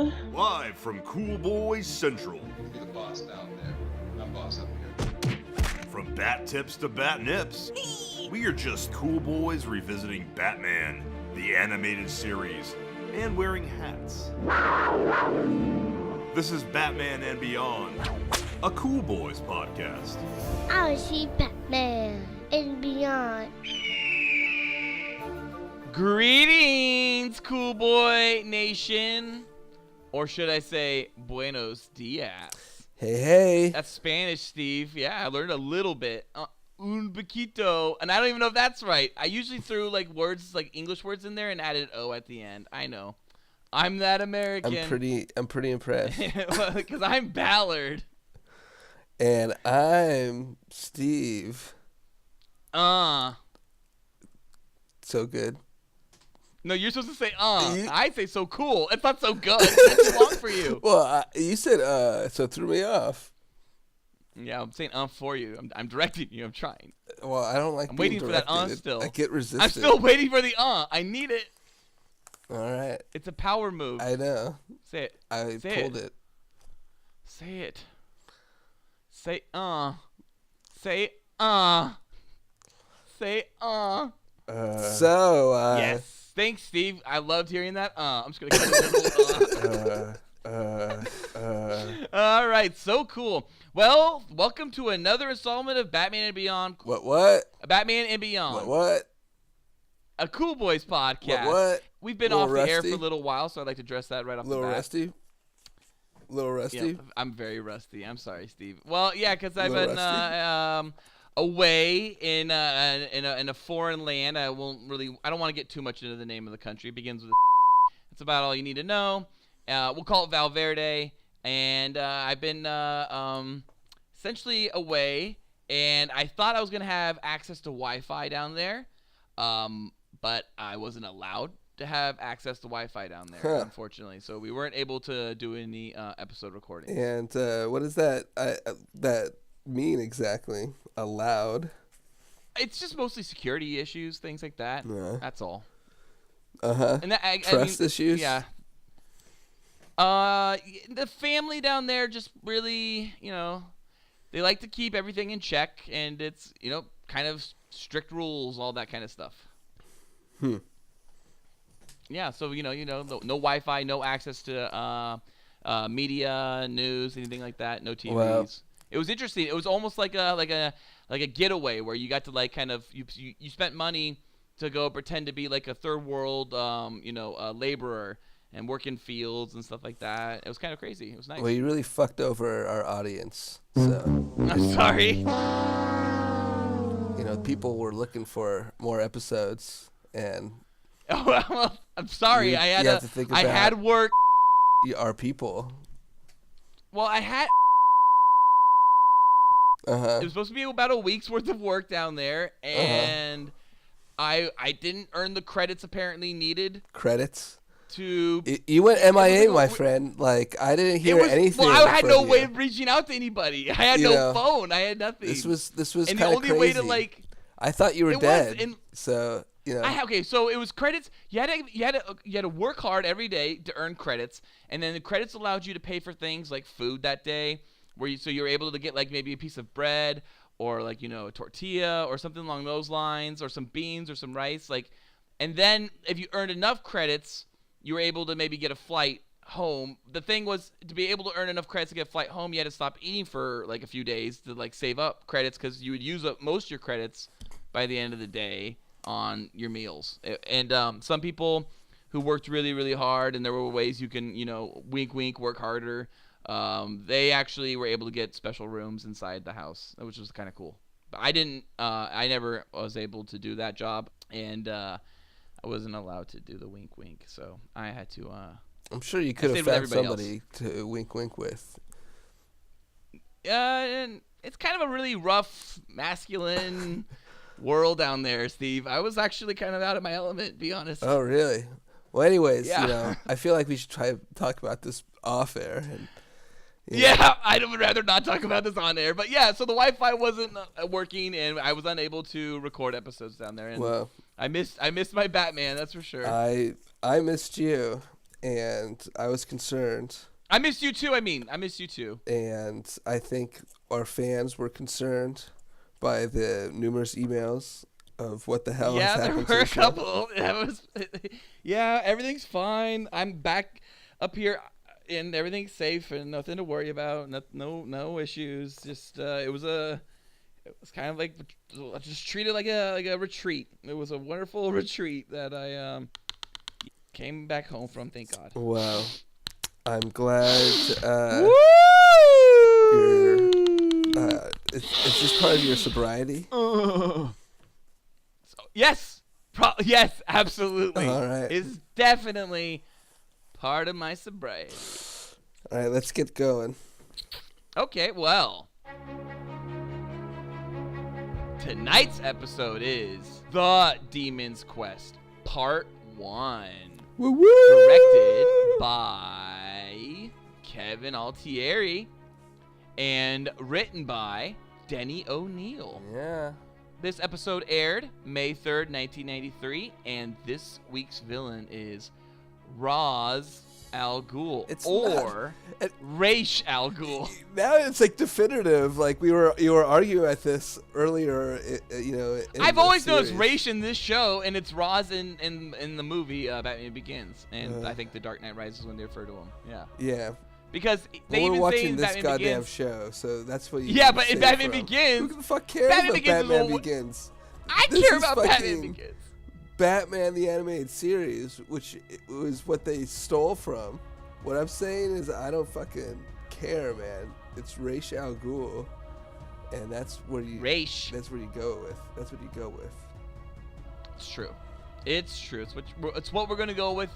Live from Cool Boys Central. You're the boss down there. I'm boss up here. From bat tips to bat nips, we are just cool boys revisiting Batman, the animated series, and wearing hats. This is Batman and Beyond, a Cool Boys podcast. I see Batman and Beyond. Greetings, Cool Boy Nation. Or should I say, buenos dias. Hey. That's Spanish, Steve. Yeah, I learned a little bit. Un poquito. And I don't even know if that's right. I usually threw like words, like English words in there and added O at the end. I know. I'm that American. I'm pretty impressed. Because I'm Ballard. And I'm Steve. So good. No, you're supposed to say I say so cool. It's not so good. It's too long for you. Well, you said so it threw me off. Yeah, I'm saying for you. I'm directing you. I'm trying. Well, I don't like I'm being waiting for that directed. still. I get resistant. I'm still waiting for the I need it. All right. It's a power move. I know. Say it. I Say pulled it. Say it. Say Say Say yes. Thanks, Steve. I loved hearing that. I'm just gonna cut it. All right. So cool. Well, welcome to another installment of Batman and Beyond. What? Batman and Beyond. What? A Cool Boys podcast. What? We've been off the air for a little while, so I'd like to address that right off the bat. Little rusty? Yeah, I'm very rusty. I'm sorry, Steve. Well, yeah, because I've been away in a foreign land. I don't want to get too much into the name of the country. It begins with that's about all you need to know. We'll call it Valverde. And I've been essentially away, and I thought I was going to have access to Wi-Fi down there, but I wasn't allowed to have access to Wi-Fi down there, unfortunately. So we weren't able to do any episode recordings. And what does that mean exactly? Allowed? It's just mostly security issues, things like that. That's all. And trust issues? Yeah. The family down there just really, they like to keep everything in check, and it's, kind of strict rules, all that kind of stuff. Yeah, so, no Wi-Fi, no access to media, news, anything like that, no TVs. Well, it was interesting. It was almost like a getaway where you got to like kind of you spent money to go pretend to be like a third world a laborer and work in fields and stuff like that. It was kind of crazy. It was nice. Well, you really fucked over our audience. So I'm sorry. People were looking for more episodes, and well, I'm sorry. I had work. Our people. Well, I had. It was supposed to be about a week's worth of work down there, and I didn't earn the credits apparently needed. Credits? You went MIA, my friend. Like, I didn't hear anything. Well, I had no way of reaching out to anybody. I had no phone. I had nothing. This was and kind of crazy. And the only way to like. I thought you were dead. So Okay, so it was credits. You had to work hard every day to earn credits, and then the credits allowed you to pay for things like food that day, so you're able to get like maybe a piece of bread or like a tortilla or something along those lines, or some beans or some rice, and then if you earned enough credits, you were able to maybe get a flight home. The thing was, to be able to earn enough credits to get a flight home, you had to stop eating for like a few days to like save up credits, because you would use up most of your credits by the end of the day on your meals. And some people who worked really, really hard, and there were ways you can, wink, wink, work harder. They actually were able to get special rooms inside the house, which was kind of cool. But I didn't. I never was able to do that job, and I wasn't allowed to do the wink, wink. So I had to. I'm sure you could have found somebody to wink, wink with. And it's kind of a really rough, masculine world down there, Steve. I was actually kind of out of my element, to be honest. Oh, really? Well, anyways, I feel like we should try to talk about this off air. And, I would rather not talk about this on air. But yeah, so the Wi-Fi wasn't working, and I was unable to record episodes down there. And well, I missed my Batman, that's for sure. I missed you. and I was concerned. I missed you too. I missed you too. And I think our fans were concerned by the numerous emails of what the hell has happened to the show. Yeah, there were a couple. Yeah, everything's fine. I'm back up here, and everything's safe, and nothing to worry about. No issues. Just it was kind of like just treated like a retreat. It was a wonderful retreat that I came back home from. Thank God. Wow. I'm glad it's just part of your sobriety. Yes, yes, absolutely. All right. It's definitely part of my sobriety. All right, let's get going. Okay, well, tonight's episode is The Demon's Quest, Part 1. Woo-woo! Directed by Kevin Altieri and written by Denny O'Neil. Yeah. This episode aired May 3rd, 1993, and this week's villain is Ra's al Ghul, Ra's al Ghul. Now it's like definitive. Like you were arguing at this earlier. I've always known it's Ra's in this show, and it's Ra's in the movie Batman Begins, and I think The Dark Knight Rises when they refer to him. Yeah. Yeah. Because they we're even say watching in this Batman goddamn Begins, show, so that's what you. Yeah, but in Batman Begins, who the fuck cares Batman about Begins Batman Begins? I This care is about Batman fucking Begins. Batman the Animated Series, which was what they stole from. What I'm saying is I don't fucking care, man. It's Ra's al Ghul, and that's where you That's where you go with. That's what you go with. It's true. It's true. It's what we're gonna go with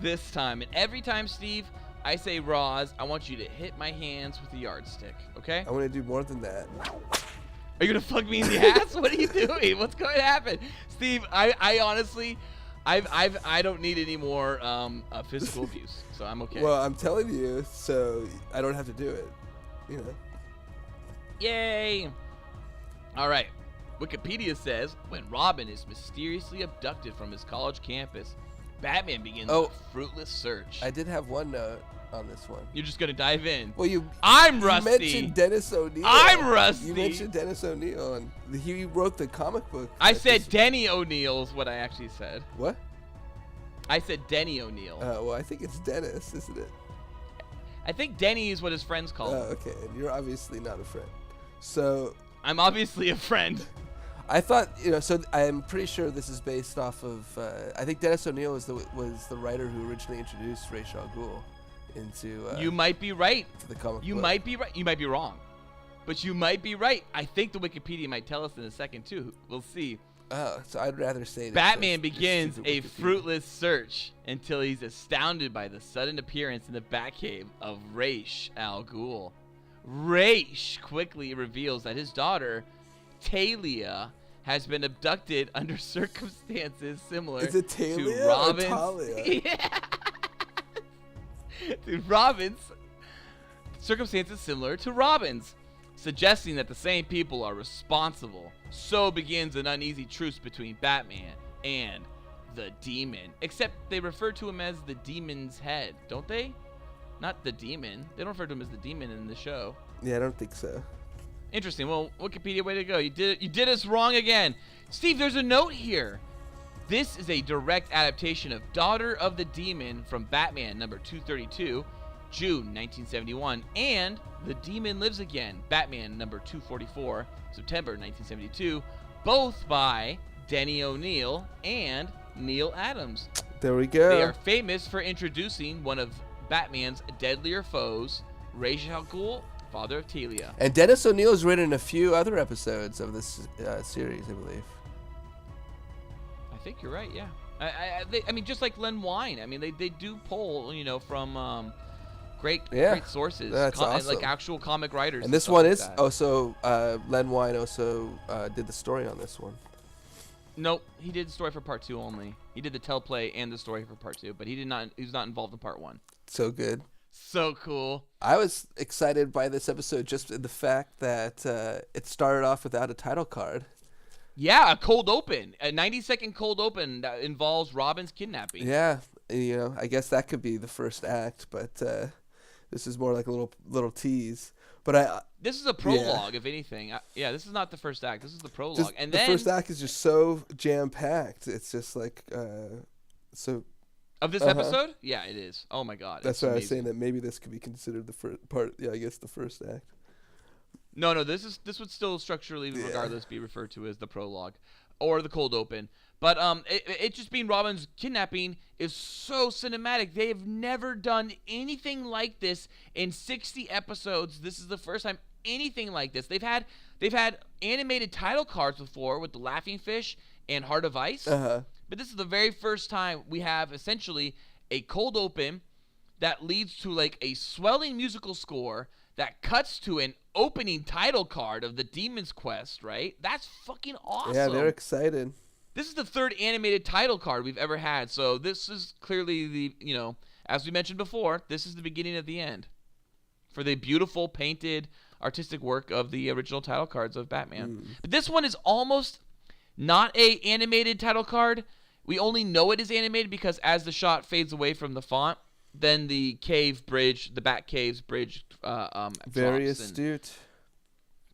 this time. And every time, Steve, I say Ra's, I want you to hit my hands with a yardstick. Okay? I want to do more than that. Are you gonna fuck me in the ass? What are you doing? What's going to happen, Steve? I honestly, I don't need any more physical abuse, so I'm okay. Well, I'm telling you, so I don't have to do it. You know. Yay! All right. Wikipedia says when Robin is mysteriously abducted from his college campus, Batman begins a fruitless search. I did have one note on this one. You're just gonna dive in. Well, I'm rusty. You mentioned Dennis O'Neil. I'm rusty. You mentioned Dennis O'Neil, and he wrote the comic book. I said Denny O'Neil is what I actually said. What? I said Denny O'Neil. Well, I think it's Dennis, isn't it? I think Denny is what his friends call him. Oh, okay. And you're obviously not a friend. So I'm obviously a friend. I thought, so I'm pretty sure this is based off of. I think Dennis O'Neil was the writer who originally introduced Ra's al Ghul into. You might be right. To the comic book. Might be right. You might be wrong, but you might be right. I think the Wikipedia might tell us in a second too. We'll see. Oh, so I'd rather say that. Batman begins a fruitless search until he's astounded by the sudden appearance in the Batcave of Ra's al Ghul. Ra's quickly reveals that his daughter, Talia, has been abducted under circumstances similar to Robin's. To Robin's. Circumstances similar to Robin's, suggesting that the same people are responsible. So begins an uneasy truce between Batman and the Demon. Except they refer to him as the Demon's head, don't they? Not the Demon. They don't refer to him as the Demon in the show. Yeah, I don't think so. Interesting. Well, Wikipedia, way to go. You did us wrong again. Steve, there's a note here. This is a direct adaptation of Daughter of the Demon from Batman number 232, June 1971, and The Demon Lives Again, Batman number 244, September 1972, both by Denny O'Neil and Neil Adams. There we go. They are famous for introducing one of Batman's deadlier foes, Ra's al Ghul, father of Talia. And Dennis O'Neil has written a few other episodes of this series, I believe. I think you're right, yeah. I mean, just like Len Wein. I mean, they do pull, from great sources. That's awesome. Like actual comic writers. And this one is also, Len Wein also did the story on this one. Nope, he did the story for part 2 only. He did the teleplay and the story for part 2, but he was not involved in part 1. So good. So cool. I was excited by this episode just in the fact that it started off without a title card. Yeah, a cold open. A 90-second cold open that involves Robin's kidnapping. Yeah, you know, I guess that could be the first act, but this is more like a little tease. But this is a prologue, if anything. This is not the first act. This is the prologue. And the then first act is just so jam packed. It's just like so. Of this episode? Yeah, it is. Oh my god. That's why I was saying that maybe this could be considered the first part. Yeah, I guess the first act. No, this would still structurally, regardless, be referred to as the prologue or the cold open. But it just being Robin's kidnapping is so cinematic. They have never done anything like this in 60 episodes. This is the first time anything like this. They've had animated title cards before with the Laughing Fish and Heart of Ice. But this is the very first time we have essentially a cold open that leads to like a swelling musical score that cuts to an opening title card of the Demon's Quest, right? That's fucking awesome. Yeah, they're excited. This is the third animated title card we've ever had, so this is clearly the, as we mentioned before, this is the beginning of the end for the beautiful painted artistic work of the original title cards of Batman. But this one is almost not a animated title card. We only know it is animated because as the shot fades away from the font, then the cave bridge, the Bat Cave's bridge, very drops astute.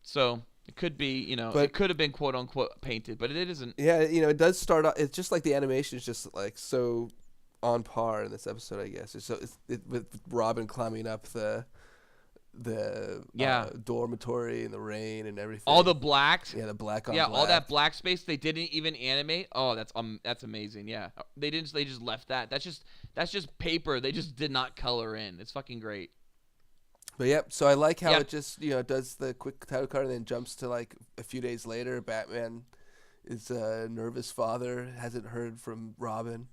So it could be, it could have been quote unquote painted, but it isn't. Yeah, it does start off. It's just like the animation is just like so on par in this episode, I guess. It's with Robin climbing up the dormitory in the rain and everything. All the blacks. Yeah, the black on black. black. All that black space they didn't even animate. Oh, that's amazing. Yeah, they didn't. They just left that. That's just paper. They just did not color in. It's fucking great. But yep. So I like how it just does the quick title card and then jumps to like a few days later. Batman is a nervous father, hasn't heard from Robin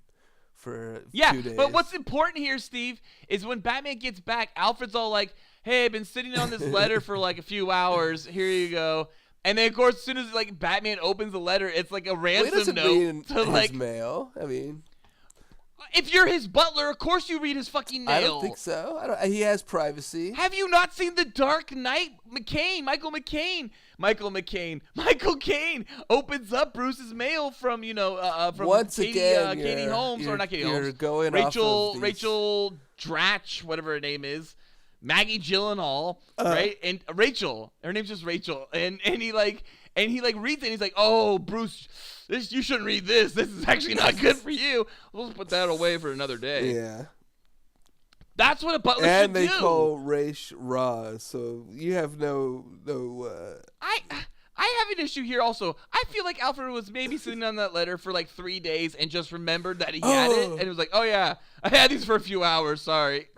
for 2 days. But what's important here, Steve, is when Batman gets back, Alfred's all like, hey, I've been sitting on this letter for like a few hours. Here you go. And then, of course, as soon as like Batman opens the letter, it's like a ransom note to like mail. I mean, if you're his butler, of course you read his fucking mail. I don't think so. He has privacy. Have you not seen The Dark Knight? Michael Caine opens up Bruce's mail from from once Katie, again, Katie Holmes, or not Katie Holmes. Going Rachel off of Rachel Dratch, whatever her name is. Maggie Gyllenhaal, right? And Rachel, her name's just Rachel, and he reads it, and he's like, "Oh, Bruce, you shouldn't read this. This is actually not good for you. We'll put that away for another day." Yeah, that's what a butler should do. And they call Raish Raw, so you have no. I have an issue here also. I feel like Alfred was maybe sitting on that letter for like 3 days and just remembered that he had it, and it was like, "Oh yeah, I had these for a few hours. Sorry."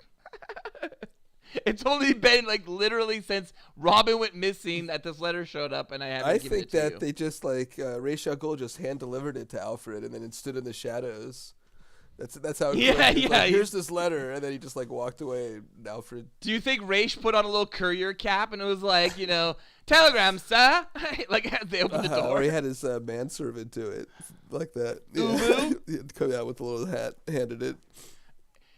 It's only been like literally since Robin went missing that this letter showed up, and I haven't given it to you. I think that they just like Ra's al Ghul just hand delivered it to Alfred, and then it stood in the shadows. That's how. Here's this letter, and then he just like walked away. And Alfred. Do you think Ra's put on a little courier cap and it was like, telegram, sir? Like as they opened the door. Or he had his manservant do it like that. Ubu? He'd come out with a little hat, handed it.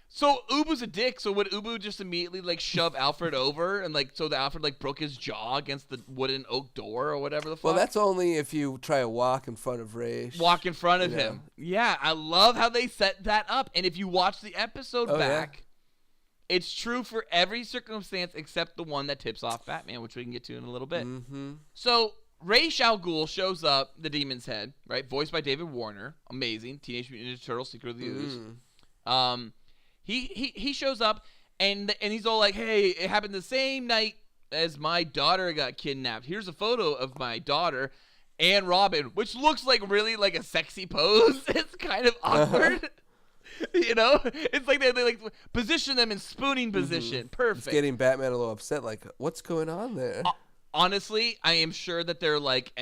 So Ubu's a dick. So would Ubu just immediately like shove Alfred over and like so that Alfred like broke his jaw against the wooden oak door or whatever the fuck? Well, that's only if you try to walk in front of Raish. Walk in front of him. Yeah, I love how they set that up. And if you watch the episode back, it's true for every circumstance except the one that tips off Batman, which we can get to in a little bit. Mm-hmm. So Ra's al Ghul shows up, the Demon's Head, right? Voiced by David Warner. Amazing. Teenage Mutant Ninja Turtles: Secret of the Ooze. He shows up and he's all like, "Hey, it happened the same night as my daughter got kidnapped. Here's a photo of my daughter and Robin," which looks like really like a sexy pose. It's kind of awkward. It's like they like position them in spooning position. Perfect. It's getting Batman a little upset. Like, what's going on there? Honestly, I am sure that they're like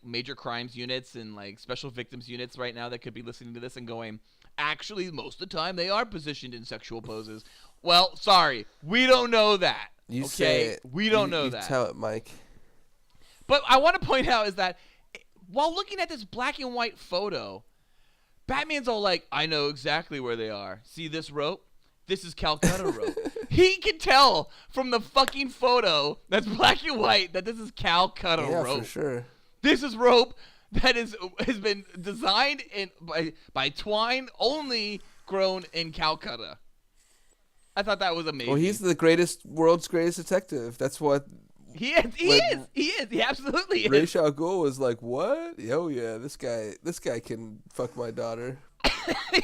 major crimes units and like special victims units right now that could be listening to this and going, actually, most of the time they are positioned in sexual poses. Well, sorry, we don't know that. You say it. We don't know that. Tell it, Mike. But I want to point out is that while looking at this black and white photo, Batman's all like, "I know exactly where they are. See this rope? This is Calcutta rope." He can tell from the fucking photo that's black and white that this is Calcutta rope. Yeah, for sure. This is rope that has been designed by twine only grown in Calcutta. I thought that was amazing. Well, he's the world's greatest detective. That's what He is. He absolutely is. Ra's al Ghul was like, what? Oh yeah, this guy can fuck my daughter.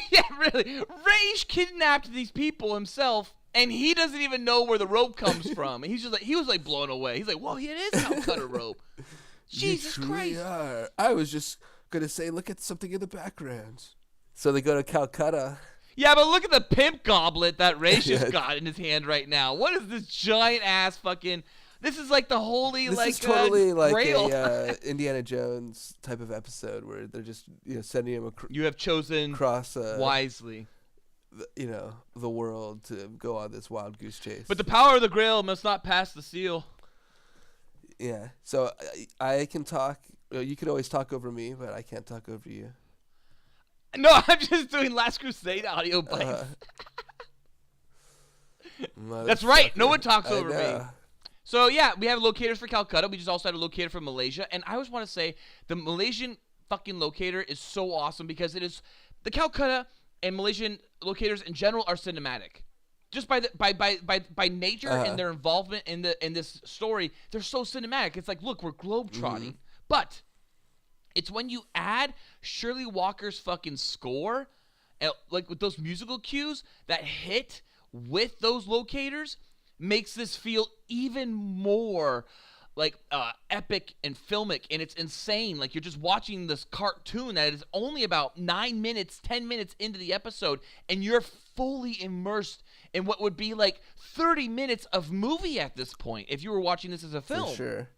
Yeah, really. Raish kidnapped these people himself, and he doesn't even know where the rope comes from. And he's just like, he was like blown away. He's like, well, it is Calcutta rope. Jesus you Christ. Are. I was just gonna say, look at something in the background. So they go to Calcutta. Yeah, but look at the pimp goblet that Raish Yeah. has got in his hand right now. What is this giant ass fucking? This is like the holy This like is totally like Grail. a Indiana Jones type of episode where they're just sending him You have chosen across wisely. the world to go on this wild goose chase. But the power of the Grail must not pass the seal. Yeah, so I can talk. You can always talk over me, but I can't talk over you. No, I'm just doing Last Crusade audio bites. That's right. No one talks over me. So, yeah, we have locators for Calcutta. We just also had a locator for Malaysia. And I always want to say the Malaysian fucking locator is so awesome because it is the Calcutta and Malaysian locators in general are cinematic. Just by nature and their involvement in this story, they're so cinematic. It's like, look, we're globetrotting. But it's when you add Shirley Walker's fucking score, like with those musical cues that hit with those locators, makes this feel even more like epic and filmic, and it's insane. Like you're just watching this cartoon that is only about 9 minutes, 10 minutes into the episode, and you're fully immersed in what would be like 30 minutes of movie at this point if you were watching this as a film. For sure.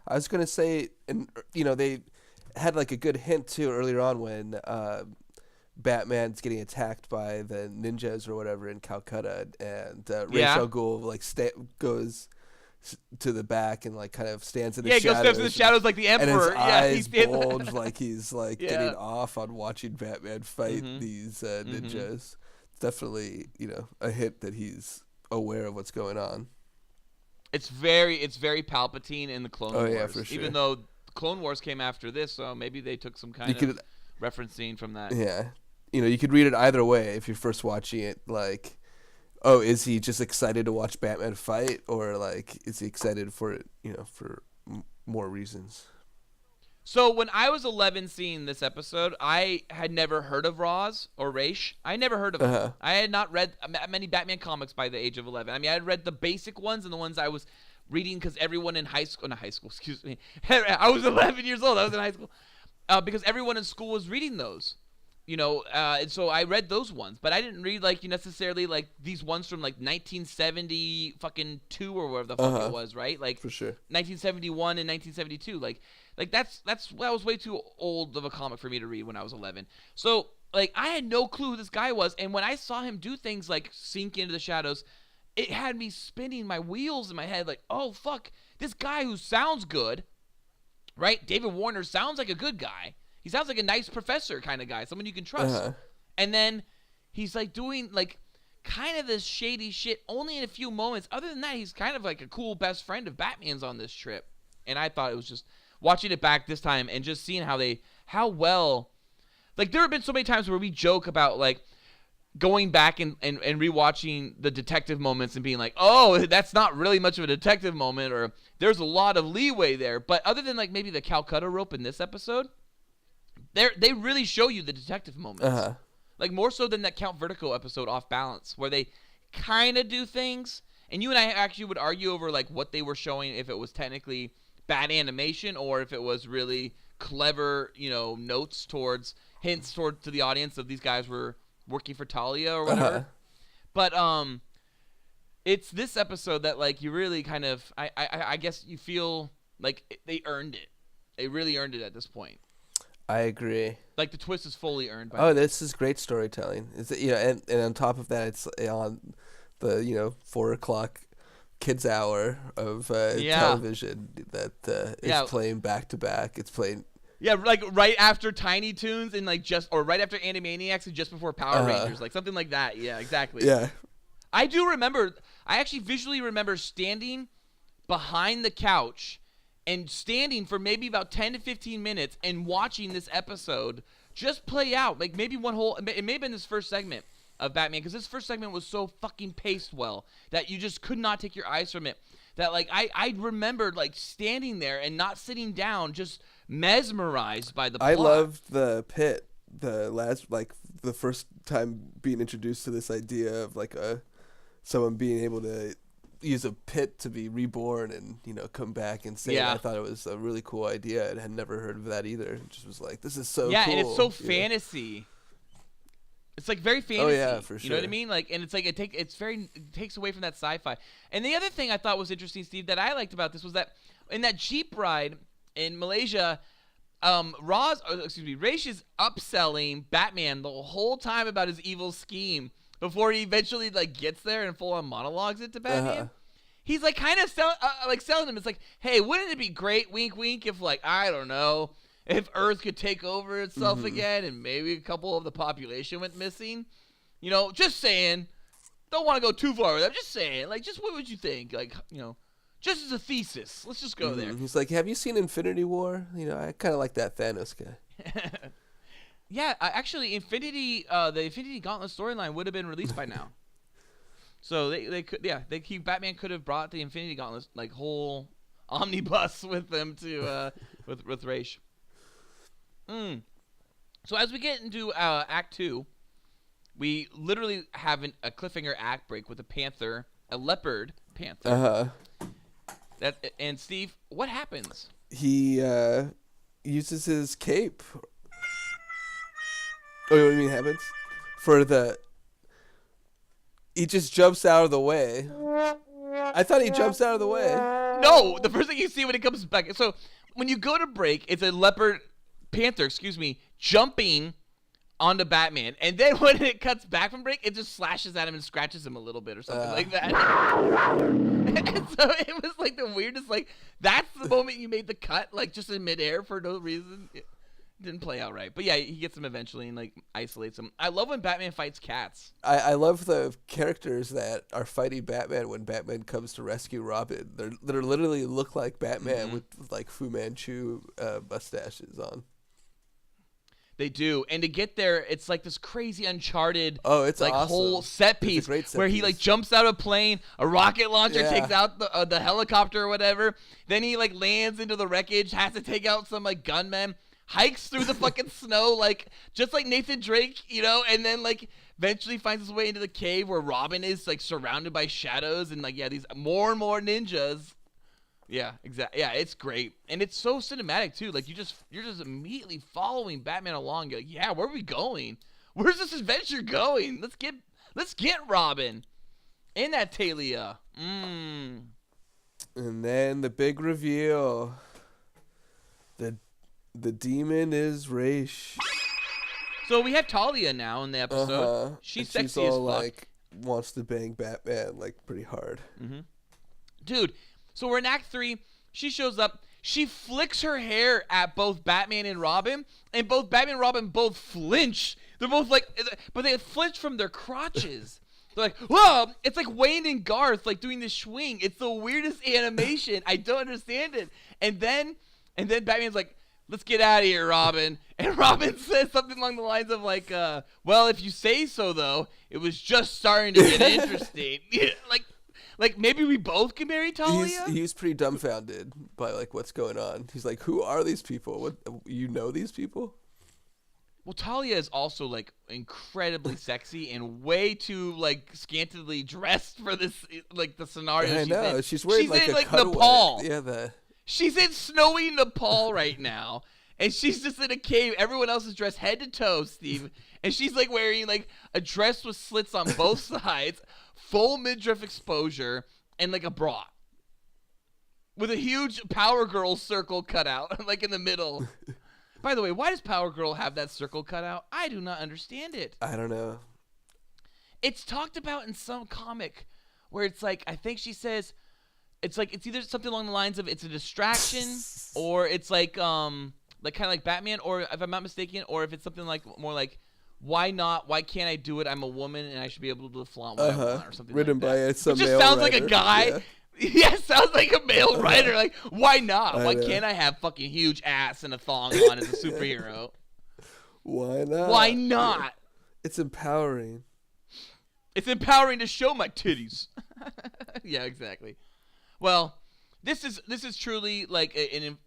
I was gonna say, and they had like a good hint too earlier on when Batman's getting attacked by the ninjas or whatever in Calcutta, and Ra's al Ghul like goes to the back and like kind of stands in the shadows. Yeah, he goes in the shadows like the Emperor. And his eyes bulge like he's like getting off on watching Batman fight these ninjas. It's definitely a hint that he's aware of what's going on. It's very Palpatine in the Clone Wars. Yeah, for sure. Even though Clone Wars came after this, so maybe they took some kind of referencing from that. Yeah. You could read it either way if you're first watching it. Like, oh, is he just excited to watch Batman fight? Or, like, is he excited for it, for more reasons? So when I was 11 seeing this episode, I had never heard of Ra's or Raish. I never heard of him. I had not read many Batman comics by the age of 11. I mean, I had read the basic ones and the ones I was reading because everyone in not high school, excuse me. I was 11 years old. I was in high school. Because everyone in school was reading those. And so I read those ones, but I didn't read like necessarily like these ones from like 1970 fucking 2 or whatever the fuck it was, right? Like for sure. 1971 and 1972, like that was way too old of a comic for me to read when I was 11. So like I had no clue who this guy was, and when I saw him do things like sink into the shadows, it had me spinning my wheels in my head, like, oh fuck, this guy who sounds good, right? David Warner sounds like a good guy. He sounds like a nice professor kind of guy, someone you can trust. And then he's like doing like kind of this shady shit only in a few moments. Other than that, he's kind of like a cool best friend of Batman's on this trip. And I thought it was just watching it back this time and just seeing how well, like there have been so many times where we joke about like going back and rewatching the detective moments and being like, oh, that's not really much of a detective moment, or there's a lot of leeway there. But other than like maybe the Calcutta rope in this episode, they really show you the detective moments. Like more so than that Count Vertigo episode, Off Balance, where they kind of do things. And you and I actually would argue over like what they were showing, if it was technically bad animation or if it was really clever, notes towards hints to the audience of these guys were working for Talia or whatever. But it's this episode that like you really kind of I guess you feel like they earned it. They really earned it at this point. I agree. Like the twist is fully earned. This is great storytelling. And on top of that, it's on the 4:00 kids hour of television that is playing back to back. It's playing. Yeah, like right after Tiny Toons and like or right after Animaniacs and just before Power Rangers, like something like that. Yeah, exactly. Yeah. I actually visually remember standing behind the couch and standing for maybe about 10 to 15 minutes and watching this episode just play out. Like maybe it may have been this first segment. of Batman, because this first segment was so fucking paced well that you just could not take your eyes from it. That like I remembered like standing there and not sitting down, just mesmerized by the plot. I loved the pit, the first time being introduced to this idea of like someone being able to use a pit to be reborn and come back and say. Yeah. I thought it was a really cool idea. I had never heard of that either. It just was like, this is so cool. Yeah, and it's so fantasy. It's like very fantasy. Oh yeah, for sure. You know what I mean? Like, and it's like it takes away from that sci-fi. And the other thing I thought was interesting, Steve, that I liked about this was that in that Jeep ride in Malaysia, Raish is upselling Batman the whole time about his evil scheme before he eventually like gets there and full on monologues it to Batman. Uh-huh. He's like kind of selling him. It's like, hey, wouldn't it be great, wink, wink, if like I don't know, if Earth could take over itself again and maybe a couple of the population went missing? Just saying. Don't want to go too far with that. I'm just saying. Like, just what would you think? Like, just as a thesis. Let's just go there. He's like, have you seen Infinity War? I kind of like that Thanos guy. Yeah, actually, the Infinity Gauntlet storyline would have been released by now. So they could, Batman could have brought the Infinity Gauntlet like whole omnibus with them to with Raish. So as we get into Act 2, we literally have a cliffhanger act break with a leopard panther. And Steve, what happens? He uses his cape. Oh, what do you mean happens? He just jumps out of the way. I thought he jumps out of the way. No, the first thing you see when it comes back. So when you go to break, it's a panther, jumping onto Batman. And then when it cuts back from break, it just slashes at him and scratches him a little bit or something like that. And so it was like the weirdest, like, that's the moment you made the cut, like just in midair for no reason. It didn't play out right. But yeah, he gets him eventually and like isolates him. I love when Batman fights cats. I love the characters that are fighting Batman when Batman comes to rescue Robin. They literally look like Batman with like Fu Manchu mustaches on. They do, and to get there, it's like this crazy Uncharted, it's like awesome. whole set piece where he like jumps out of a plane, a rocket launcher takes out the helicopter or whatever. Then he like lands into the wreckage, has to take out some like gunmen, hikes through the fucking snow like just like Nathan Drake, and then like eventually finds his way into the cave where Robin is like surrounded by shadows and like these more and more ninjas. Yeah, exactly. Yeah, it's great, and it's so cinematic too. Like you're just immediately following Batman along. You're like, yeah, where are we going? Where's this adventure going? Let's get Robin and that Talia. And then the big reveal: the demon is Raish. So we have Talia now in the episode. She's sexy all, as fuck. Like wants to bang Batman like pretty hard. Dude. So we're in Act 3. She shows up. She flicks her hair at both Batman and Robin, and both Batman and Robin both flinch. They're both like, but they flinch from their crotches. They're like, whoa! It's like Wayne and Garth like doing this swing. It's the weirdest animation. I don't understand it. And then Batman's like, let's get out of here, Robin. And Robin says something along the lines of like, well, if you say so, though, it was just starting to get interesting. Like maybe we both can marry Talia? He's pretty dumbfounded by like what's going on. He's like, who are these people? What, you know these people? Well, Talia is also like incredibly sexy and way too like scantily dressed for this like the scenario. I know. In. She's wearing she's in, a cutaway. Nepal. Yeah, She's in snowy Nepal right now, and she's just in a cave. Everyone else is dressed head to toe, Steve, and she's like wearing like a dress with slits on both sides. Full midriff exposure, and like a bra. With a huge Power Girl circle cut out, like in the middle. By the way, why does Power Girl have that circle cut out? I do not understand it. I don't know. It's talked about in some comic where it's like, I think she says, it's like, it's either something along the lines of it's a distraction, or it's like kind of like Batman, or if I'm not mistaken, or if it's something like more like, why not? Why can't I do it? I'm a woman and I should be able to flaunt what I want or something Written like that. by some It just male sounds writer. like a guy. Yeah, sounds like a male writer. Like, why not? Why can't I have fucking huge ass and a thong on as a superhero? Why not? Why not? It's empowering. It's empowering to show my titties. Yeah, exactly. Well, this is truly like an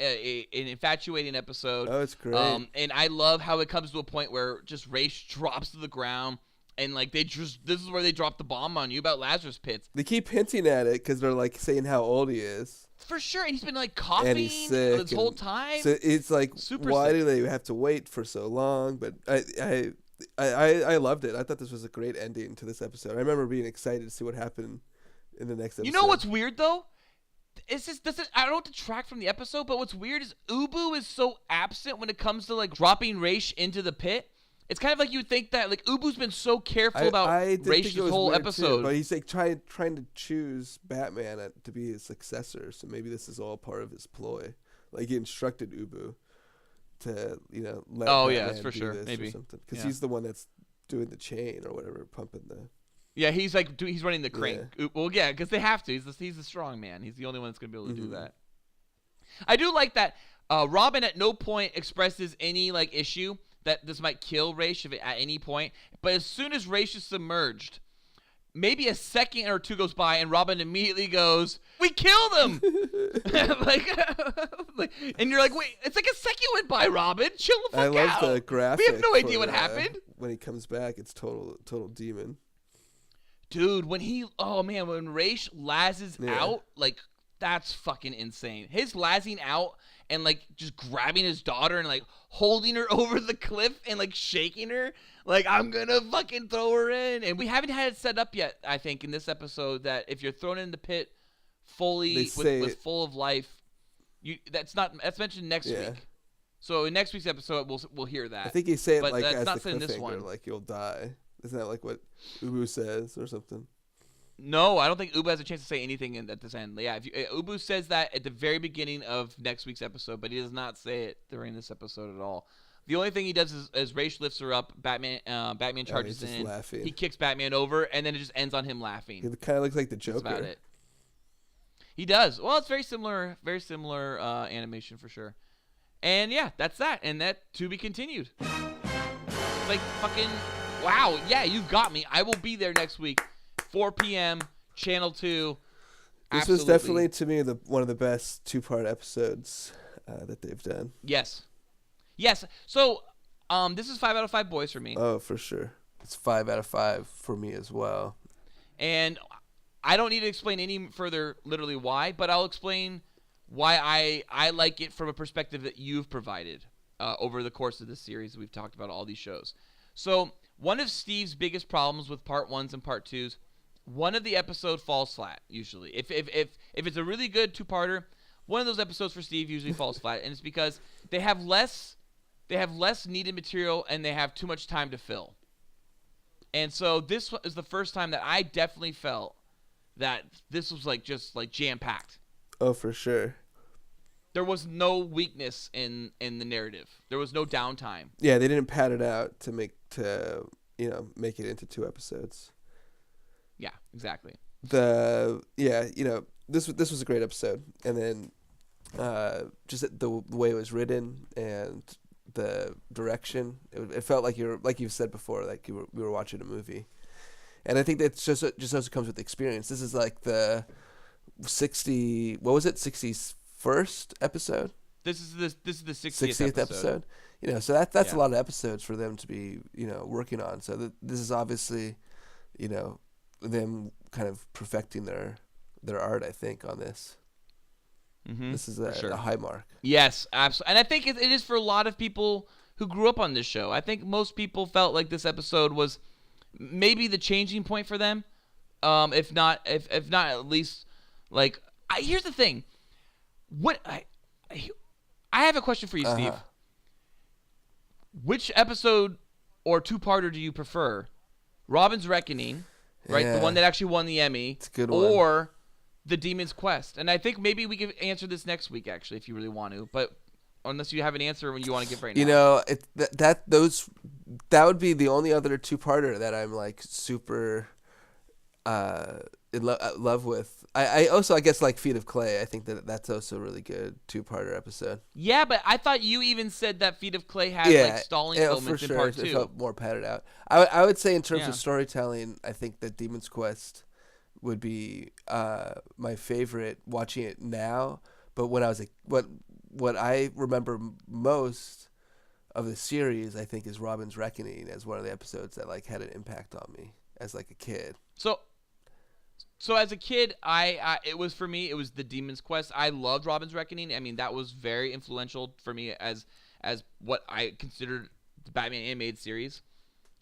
infatuating episode. Oh, it's great. And I love how it comes to a point where just Ra's drops to the ground, and like this is where they drop the bomb on you about Lazarus Pits. They keep hinting at it because they're like saying how old he is. For sure, and he's been like coughing And he's sick this whole time. So it's like, Super why sick. do they have to wait for so long? But I loved it. I thought this was a great ending to this episode. I remember being excited to see what happened in the next episode. You know what's weird though? It's just I don't want to detract from the episode, but what's weird is Ubu is so absent when it comes to like dropping Ra's into the pit. It's kind of like you would think that like Ubu's been so careful about Ra's this whole episode. But he's like trying to choose Batman to be his successor. So maybe this is all part of his ploy. Like he instructed Ubu to let Batman that's for do sure, this maybe or something, because Yeah. he's the one that's doing the chain or whatever, pumping the. Yeah, he's like he's running the crank. Well, yeah, because they have to. He's the strong man. He's the only one that's gonna be able to do that. I do like that. Robin at no point expresses any like issue that this might kill Ra's at any point. But as soon as Ra's is submerged, maybe a second or two goes by, and Robin immediately goes, "We killed him!" and you're like, "Wait, it's like a second went by, Robin. Chill the fuck out." I love the graphic. We have no idea what happened. When he comes back, it's total demon. Dude, when Ra's lazzes out, like, that's fucking insane. His lazzing out and, like, just grabbing his daughter and, like, holding her over the cliff and, like, shaking her. Like, I'm gonna fucking throw her in. And we haven't had it set up yet, I think, in this episode, that if you're thrown in the pit fully, with full of life, that's mentioned next week. So in next week's episode, we'll hear that. I think he's saying, but like, that's as not the in this one. cliffhanger, like, you'll die. Isn't that like what Ubu says or something? No, I don't think Ubu has a chance to say anything at this end. Yeah, Ubu says that at the very beginning of next week's episode, but he does not say it during this episode at all. The only thing he does is, as Ra's lifts her up, Batman charges he's just in. laughing. He kicks Batman over, and then it just ends on him laughing. He kind of looks like the Joker. That's about it. He does. Well, it's very similar animation for sure. And yeah, that's that. And that to be continued. It's like fucking wow. Yeah, you've got me. I will be there next week, 4 p.m. Channel 2. This was definitely, to me, one of the best 2-part episodes that they've done. Yes. So, this is 5 out of 5 boys for me. Oh, for sure. It's 5 out of 5 for me as well. And I don't need to explain any further literally why, but I'll explain why I like it from a perspective that you've provided over the course of this series. We've talked about all these shows. So one of Steve's biggest problems with part 1s and part 2s, one of the episodes falls flat usually. If it's a really good 2-parter, one of those episodes for Steve usually falls flat, and it's because they have less needed material and they have too much time to fill. And so this is the first time that I definitely felt that this was just jam-packed. Oh, for sure. There was no weakness in the narrative. There was no downtime. Yeah, they didn't pad it out to make it into 2 episodes. Yeah, exactly. This was a great episode, and then just the way it was written and the direction, it felt like you've said before, like we were watching a movie. And I think that's just also comes with experience. This is like the 61st episode. This is the 60th episode. So that's a lot of episodes for them to be working on. So this is obviously them kind of perfecting their art, I think, on this. Mm-hmm. This is a high mark. Yes, absolutely. And I think it is for a lot of people who grew up on this show. I think most people felt like this episode was maybe the changing point for them. If not at least, like, here's the thing. I have a question for you, Steve. Which episode or 2-parter do you prefer? Robin's Reckoning, right? Yeah. The one that actually won the Emmy. It's a good one. Or The Demon's Quest. And I think maybe we could answer this next week, actually, if you really want to. But unless you have an answer when you want to give right now. That would be the only other 2-parter that I'm like super in love with. I also, I guess, like Feet of Clay. I think that's also a really good 2-parter episode. Yeah, but I thought you even said that Feet of Clay had like stalling moments for in sure. part 2. It felt more padded out. I would say in terms Yeah. of storytelling, I think that Demon's Quest would be my favorite watching it now. But when I was what I remember most of the series, I think, is Robin's Reckoning as one of the episodes that like had an impact on me as like a kid. So as a kid, it was for me. It was the Demon's Quest. I loved Robin's Reckoning. I mean, that was very influential for me as what I considered the Batman animated series.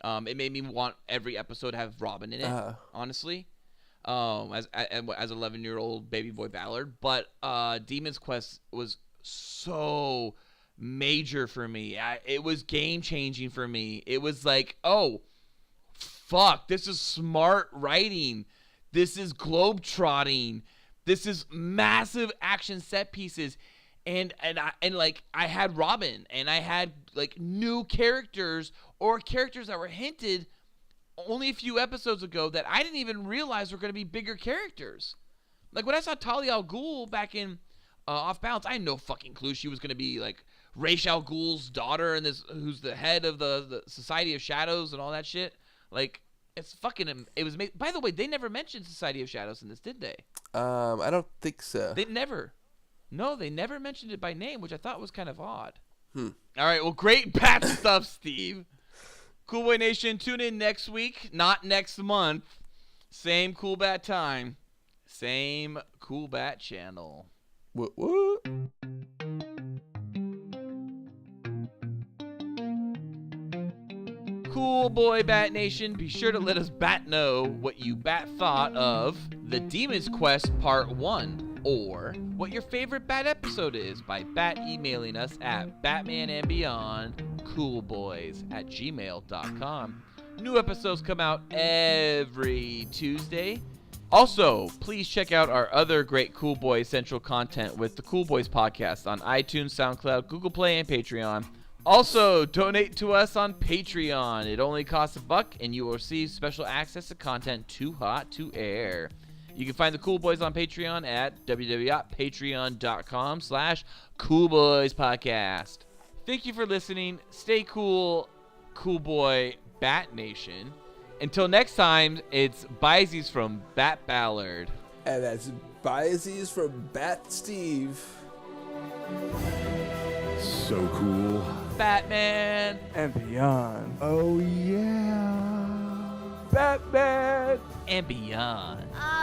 It made me want every episode to have Robin in it. Honestly, as 11-year-old baby boy Ballard. But Demon's Quest was so major for me. It was game changing for me. It was like, oh, fuck, this is smart writing. This is globetrotting. This is massive action set pieces. And I had Robin, and I had like new characters or characters that were hinted only a few episodes ago that I didn't even realize were going to be bigger characters. Like when I saw Talia al Ghul back in Off Balance, I had no fucking clue she was going to be like Ra's al Ghul's daughter, and who's the head of the Society of Shadows and all that shit. Like, it's fucking. It was. By the way, they never mentioned Society of Shadows in this, did they? I don't think so. They never. No, they never mentioned it by name, which I thought was kind of odd. All right, well, great bat stuff, Steve. Cool Boy Nation, tune in next week, not next month. Same Cool Bat time, same Cool Bat channel. What? Cool Boy Bat Nation, be sure to let us bat know what you bat thought of The Demon's Quest Part 1, or what your favorite bat episode is by bat emailing us at batmanandbeyondcoolboys@gmail.com. New episodes come out every Tuesday. Also, please check out our other great Cool Boy Central content with the Cool Boys podcast on iTunes, SoundCloud, Google Play, and Patreon. Also, donate to us on Patreon. It only costs $1, and you will receive special access to content too hot to air. You can find the Cool Boys on Patreon at www.patreon.com/coolboyspodcast. Thank you for listening. Stay cool, Cool Boy Bat Nation. Until next time, it's Bizees from Bat Ballard. And that's Bizees from Bat Steve. So cool. Batman and beyond. Oh yeah. Batman and beyond. Oh,